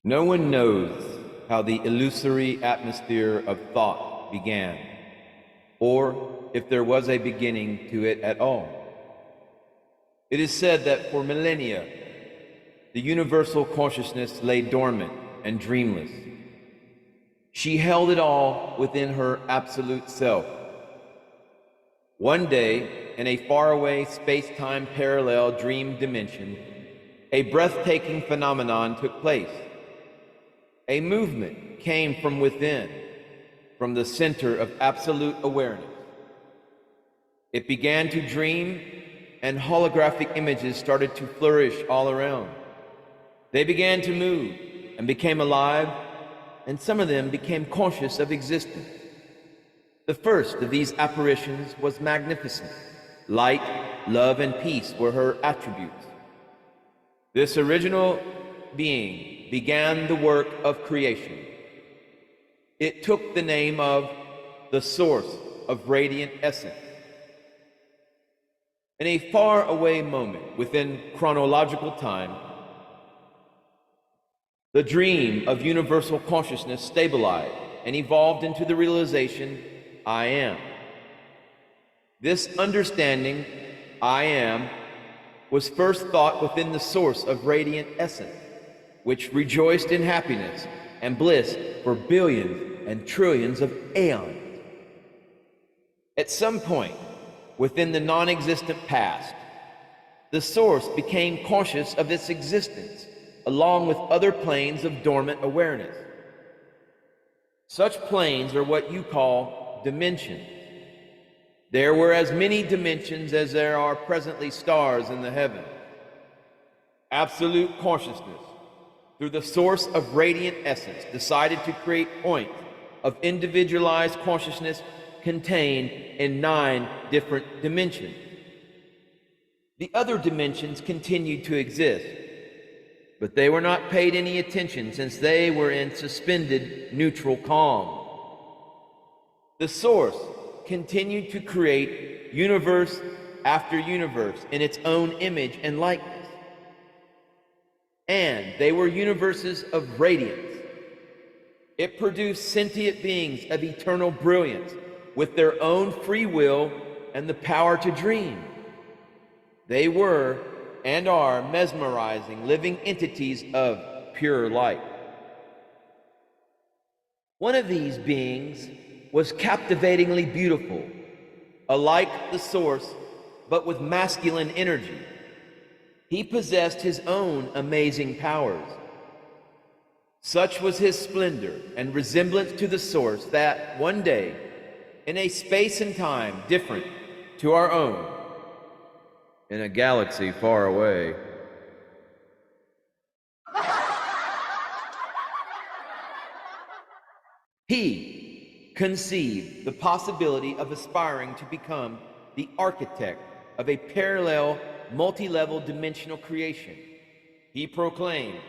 No one knows how the illusory atmosphere of thought began, or if there was a beginning to it at all. It is said that for millennia, the universal consciousness lay dormant and dreamless. She held it all within her absolute self. One day, in a faraway space-time parallel dream dimension, a breathtaking phenomenon took place. A movement came from within, from the center of absolute awareness. It began to dream, and holographic images started to flourish all around. They began to move and became alive, and some of them became conscious of existence. The first of these apparitions was magnificent. Light, love, and peace were her attributes. This original being began the work of creation. It took the name of the source of radiant essence. In a far-away moment within chronological time, the dream of universal consciousness stabilized and evolved into the realization, I am. This understanding, I am, was first thought within the source of radiant essence, which rejoiced in happiness and bliss for billions and trillions of aeons. At some point within the non-existent past, the source became conscious of its existence along with other planes of dormant awareness. Such planes are what you call dimensions. There were as many dimensions as there are presently stars in the heavens. Absolute consciousness, through the source of radiant essence, decided to create points of individualized consciousness contained in 9 different dimensions. The other dimensions continued to exist, but they were not paid any attention since they were in suspended neutral calm. The source continued to create universe after universe in its own image and likeness. And they were universes of radiance. It produced sentient beings of eternal brilliance with their own free will and the power to dream. They were and are mesmerizing living entities of pure light. One of these beings was captivatingly beautiful, alike the source, but with masculine energy. He possessed his own amazing powers. Such was his splendor and resemblance to the source that one day, in a space and time different to our own, in a galaxy far away, he conceived the possibility of aspiring to become the architect of a parallel, multi-level dimensional creation. He proclaimed,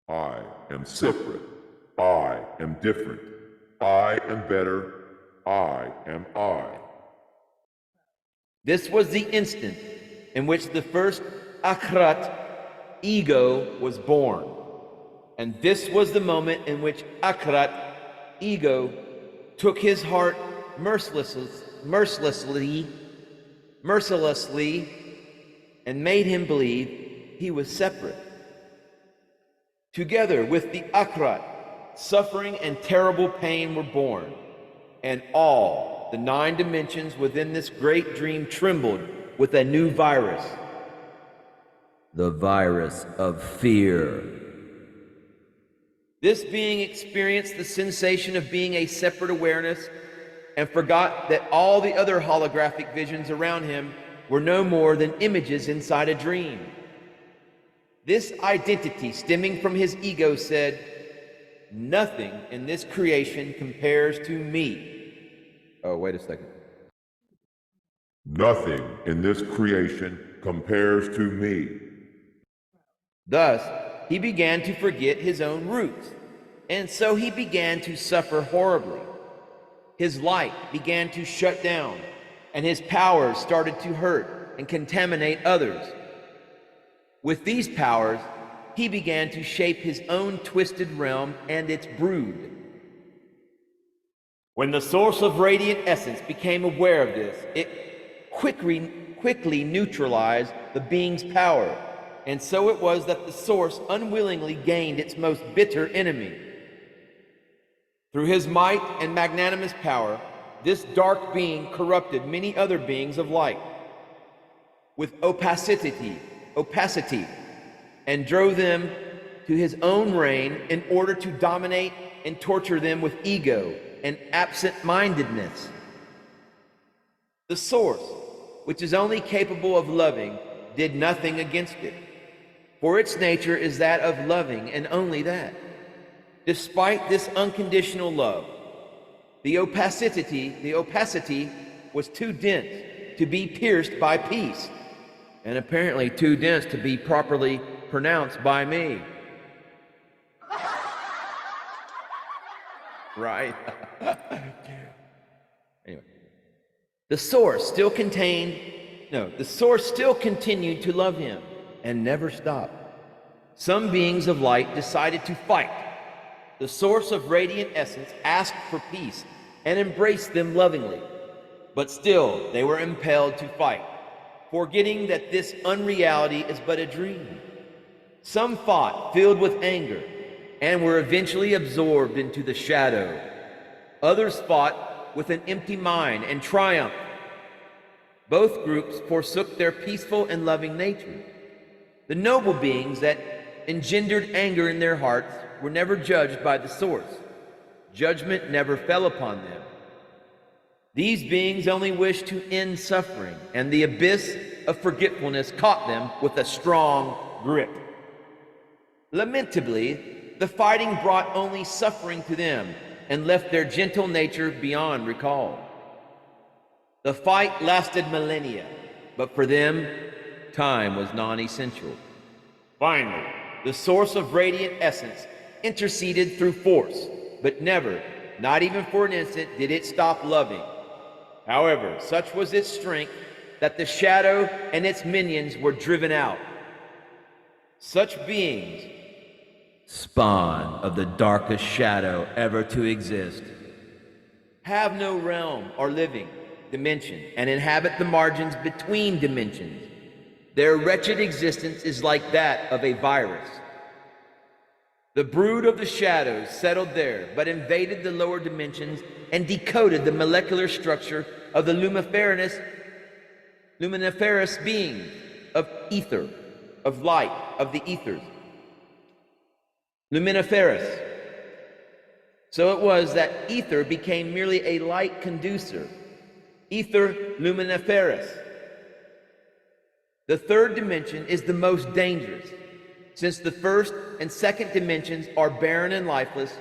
I am separate. I am different. I am better. I am I. This was the instant in which the first Akrat ego was born. And this was the moment in which Akrat ego took his heart mercilessly, and made him believe he was separate. Together with the Akrat, suffering and terrible pain were born, and all the 9 dimensions within this great dream trembled with a new virus. The virus of fear. This being experienced the sensation of being a separate awareness and forgot that all the other holographic visions around him were no more than images inside a dream. This identity stemming from his ego said, "Nothing in this creation compares to me." Oh, wait a second. Nothing in this creation compares to me. Thus, he began to forget his own roots, and so he began to suffer horribly. His light began to shut down, and his powers started to hurt and contaminate others. With these powers, he began to shape his own twisted realm and its brood. When the source of radiant essence became aware of this, it quickly neutralized the being's power, and so it was that the source unwillingly gained its most bitter enemy. Through his might and magnanimous power, this dark being corrupted many other beings of light with opacity, and drove them to his own reign in order to dominate and torture them with ego and absent-mindedness. The source, which is only capable of loving, did nothing against it, for its nature is that of loving and only that. Despite this unconditional love, the opacity was too dense to be pierced by peace, and apparently too dense to be properly pronounced by me. Right? Anyway, the source still continued to love him and never stopped. Some beings of light decided to fight. The source of radiant essence asked for peace and embraced them lovingly, but still they were impelled to fight, forgetting that this unreality is but a dream. Some fought, filled with anger, and were eventually absorbed into the shadow. Others fought with an empty mind and triumphed. Both groups forsook their peaceful and loving nature. The noble beings that engendered anger in their hearts were never judged by the source. Judgment never fell upon them. These beings only wished to end suffering, and the abyss of forgetfulness caught them with a strong grip. Lamentably, the fighting brought only suffering to them and left their gentle nature beyond recall. The fight lasted millennia, but for them, time was non-essential. Finally, the source of radiant essence interceded through force, but never, not even for an instant, did it stop loving. However, such was its strength that the shadow and its minions were driven out. Such beings, spawn of the darkest shadow ever to exist, have no realm or living dimension and inhabit the margins between dimensions. Their wretched existence is like that of a virus. The brood of the shadows settled there, but invaded the lower dimensions and decoded the molecular structure of the luminiferous beings of ether, of light, of the ethers. Luminiferous. So it was that ether became merely a light conducer. Ether luminiferous. The third dimension is the most dangerous, since the first and second dimensions are barren and lifeless,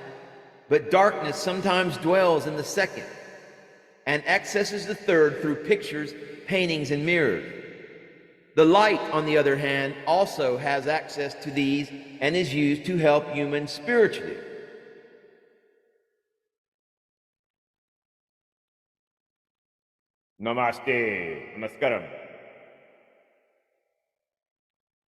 but darkness sometimes dwells in the second and accesses the third through pictures, paintings, and mirrors. The light, on the other hand, also has access to these and is used to help humans spiritually. Namaste. Namaskaram.